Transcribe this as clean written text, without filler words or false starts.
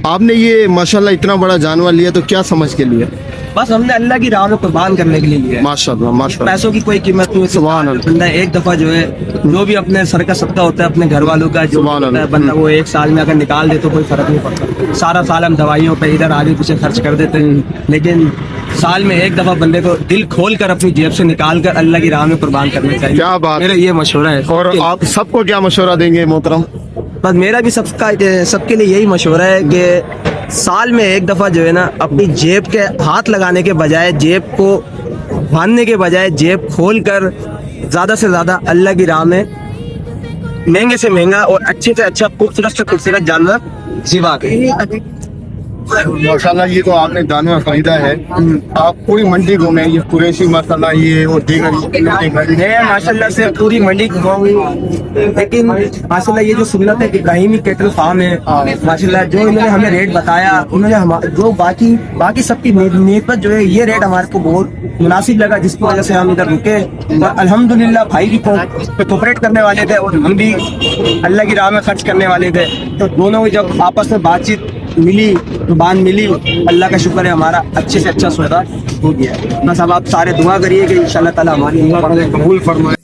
آپ نے یہ ماشاءاللہ اتنا بڑا جانور لیا تو کیا سمجھ کے لیا؟ بس ہم نے اللہ کی راہ میں قربان کرنے کے لیے لیا ہے. ماشاءاللہ ماشاءاللہ. پیسوں کی کوئی قیمت نہیں ہوتی. سبحان اللہ. بندہ ایک دفعہ جو ہے جو بھی اپنے سر کا صدقہ ہوتا ہے اپنے گھر والوں کا جو سبحان ہوتا ہے اللہ. بندہ وہ ایک سال میں اگر نکال دے تو کوئی فرق نہیں پڑتا. سارا سال ہم دوائیوں پہ ادھر آگے پیچھے خرچ کر دیتے ہیں, لیکن سال میں ایک دفعہ بندے کو دل کھول کر اپنی جیب سے نکال کر اللہ کی راہ میں قربان کرنا چاہیے. کیا بات. میرا یہ مشورہ ہے. اور آپ سب کو کیا مشورہ دیں گے محترم؟ بس میرا بھی سب کے لیے یہی مشورہ ہے کہ سال میں ایک دفعہ جو ہے نا اپنی جیب کے ہاتھ لگانے کے بجائے, جیب کو باندھنے کے بجائے جیب کھول کر زیادہ سے زیادہ اللہ کی راہ میں مہنگے سے مہنگا اور اچھے سے اچھا خوبصورت سے خوبصورت جانور ذبح کریں. ماشاءاللہ یہ تو آپ نے دانہ خریدا ہے. آپ پوری منڈی گھومیں, یہ قریشی مسئلہ یہ اور دیگر میں ماشاءاللہ سے پوری منڈی گھوموں, لیکن ماشاءاللہ یہ جو سنت ہے ابراہیمی کیٹل فارم ہے ماشاءاللہ جو انہوں نے ہمیں ریٹ بتایا, انہوں نے جو باقی سب کی نسبت جو ہے یہ ریٹ ہمارے کو بہت مناسب لگا, جس کی وجہ سے ہم ادھر رکے. اور الحمدللہ بھائی بھی کوپریٹ کرنے والے تھے اور ہم بھی اللہ کی راہ میں خرچ کرنے والے تھے, تو دونوں جب آپس میں بات چیت ملی, زبان ملی, اللہ کا شکر ہے ہمارا اچھے سے اچھا سودا ہو گیا. بس اب آپ سارے دعا کریے کہ انشاءاللہ تعالی ہماری قبول فرمائے.